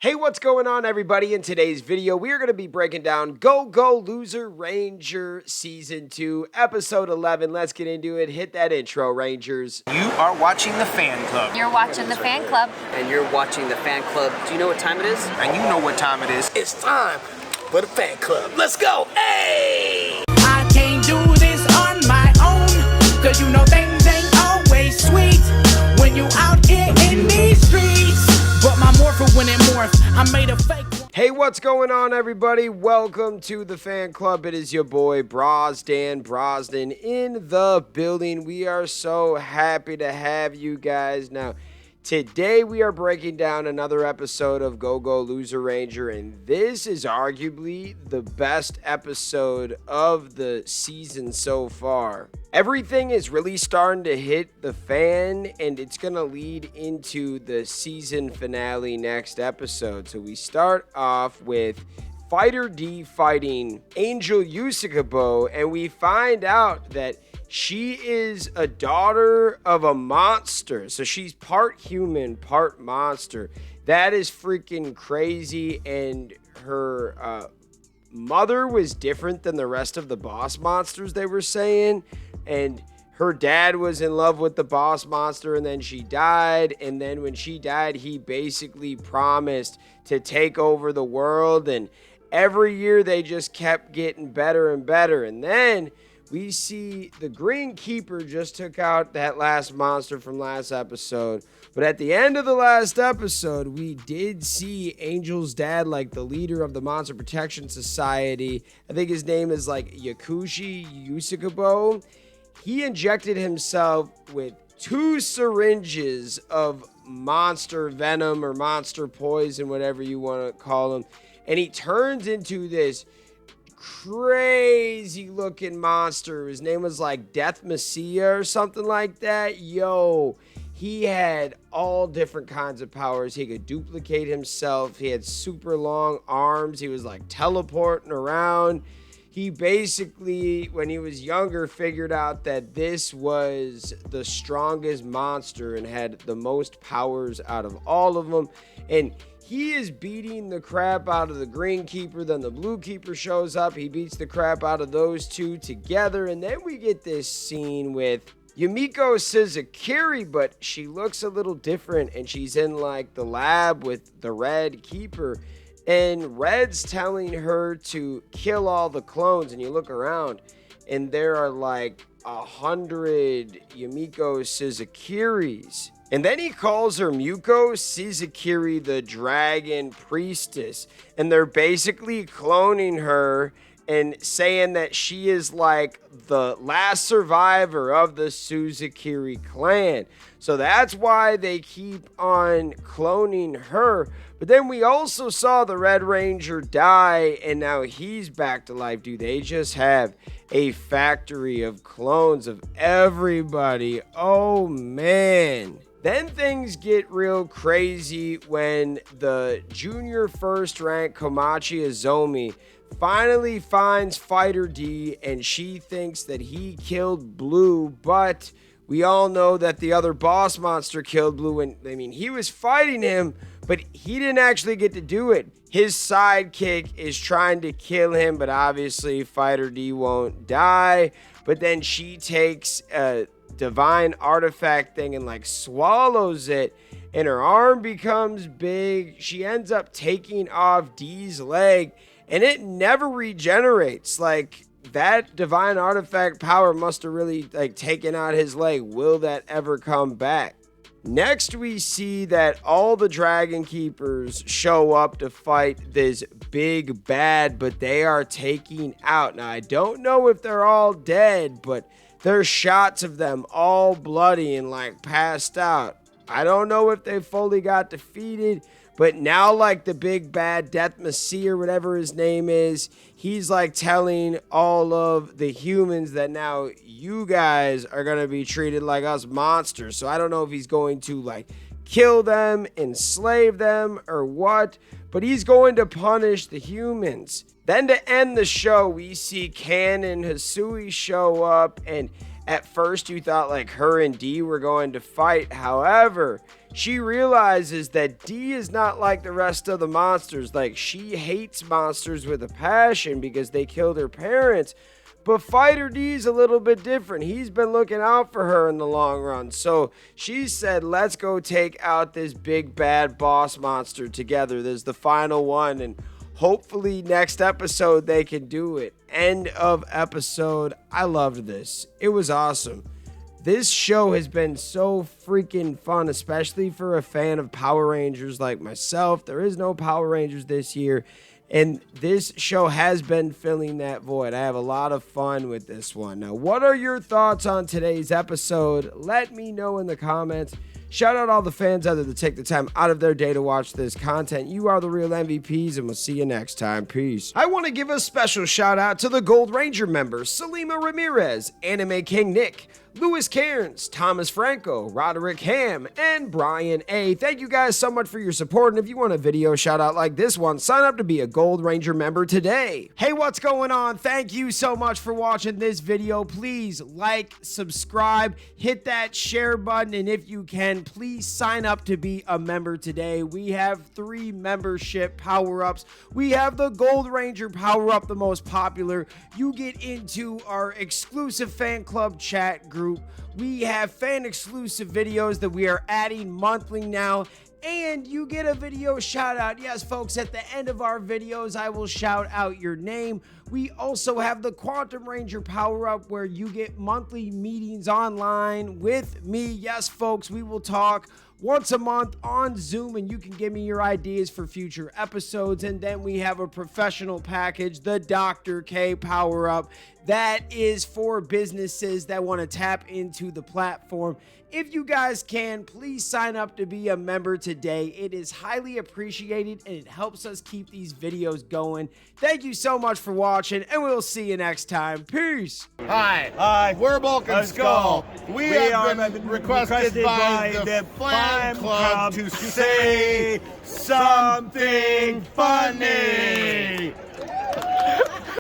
Hey, what's going on, everybody? In today's video, we are going to be breaking down Go Go Loser Ranger Season 2, Episode 11. Let's get into it. Hit that intro, Rangers. You are watching the Fan Club. You're watching the Fan Club. And you're watching the Fan Club. Do you know what time it is? And you know what time it is. It's time for the Fan Club. Let's go. Hey! I can't do this on my own, cause you know things ain't always sweet when you out here in these streets. But my morpher when it morph, I made a fake one. Hey, what's going on, everybody? Welcome to the Fan Club. It is your boy, Dan Brosnan, in the building. We are so happy to have you guys. Now, today we are breaking down another episode of Go Go Loser Ranger, and this is arguably the best episode of the season so far. Everything is really starting to hit the fan, and it's going to lead into the season finale next episode. So we start off with Fighter D fighting Angel Yusukabo, and we find out that she is a daughter of a monster. So she's part human, part monster. That is freaking crazy, and her mother was different than the rest of the boss monsters, they were saying. And her dad was in love with the boss monster, and then she died. And then when she died, he basically promised to take over the world. And every year they just kept getting better and better. And then we see the Green Keeper just took out that last monster from last episode. But at the end of the last episode, we did see Angel's dad, like the leader of the Monster Protection Society. I think his name is like Yakushi Yusukabo. He injected himself with 2 syringes of monster venom or monster poison, whatever you want to call them. And he turns into this crazy looking monster. His name was like Deathmecia or something like that. Yo, he had all different kinds of powers. He could duplicate himself. He had super long arms. He was like teleporting around. He basically, when he was younger, figured out that this was the strongest monster and had the most powers out of all of them. And he is beating the crap out of the Green Keeper. Then the Blue Keeper shows up. He beats the crap out of those two together. And then we get this scene with Yumiko Suzukiri, but she looks a little different. And she's in like the lab with the Red Keeper. And Red's telling her to kill all the clones. And you look around and there are like 100 Yumiko Suzukiris. And then he calls her Muko Suzukiri, the Dragon Priestess. And they're basically cloning her and saying that she is like the last survivor of the Suzukiri clan. So that's why they keep on cloning her. But then we also saw the Red Ranger die, and now he's back to life. Dude, they just have a factory of clones of everybody. Oh, man. Then things get real crazy when the junior first rank Komachi Izomi finally finds Fighter D, and she thinks that he killed Blue, but we all know that the other boss monster killed Blue, and I mean, he was fighting him, but he didn't actually get to do it. His sidekick is trying to kill him, but obviously Fighter D won't die. But then she takes a divine artifact thing and like swallows it, and her arm becomes big. She ends up taking off D's leg, and it never regenerates. Like, that divine artifact power must have really like taken out his leg. Will that ever come back? Next, we see that all the Dragon Keepers show up to fight this big bad, but they are taking out. Now, I don't know if they're all dead, but there's shots of them all bloody and like passed out. I don't know if they fully got defeated, but now like the big bad Deathmecia or whatever his name is, he's like telling all of the humans that now you guys are going to be treated like us monsters. So I don't know if he's going to like kill them, enslave them, or what, but he's going to punish the humans. Then to end the show, we see Ken and Hisui show up, and At first, you thought like her and Dee were going to fight. However, she realizes that Dee is not like the rest of the monsters. Like, she hates monsters with a passion because they killed her parents. But Fighter D's a little bit different. He's been looking out for her in the long run. So she said, let's go take out this big bad boss monster together. This is the final one. And hopefully next episode they can do it. End of episode. I loved this. It was awesome. This show has been so freaking fun, especially for a fan of Power Rangers like myself. There is no Power Rangers this year. And this show has been filling that void. I have a lot of fun with this one. Now, what are your thoughts on today's episode? Let me know in the comments. Shout out all the fans out there that take the time out of their day to watch this content. You are the real MVPs, and we'll see you next time. Peace. I want to give a special shout out to the Gold Ranger members, Salima Ramirez, Anime King Nick, Louis Cairns, Thomas Franco, Roderick Ham, and Brian A. Thank you guys so much for your support, and if you want a video shout out like this one, sign up to be a Gold Ranger member today. Hey, what's going on? Thank you so much for watching this video. Please like, subscribe, hit that share button, and if you can, please sign up to be a member today. We have 3 membership power-ups. We have the Gold Ranger power-up, the most popular. You get into our exclusive fan club chat group. We have fan exclusive videos that we are adding monthly now, and you get a video shout out. Yes, folks, at the end of our videos, I will shout out your name. We also have the Quantum Ranger power up where you get monthly meetings online with me. Yes, folks, we will talk once a month on Zoom, and you can give me your ideas for future episodes. And then we have a professional package, the Dr. K power up. That is for businesses that want to tap into the platform. If you guys can, please sign up to be a member today. It is highly appreciated, and it helps us keep these videos going. Thank you so much for watching, and we'll see you next time. Peace. Hi, we're Bulk and Skull. We have been requested by the fan club to say something funny.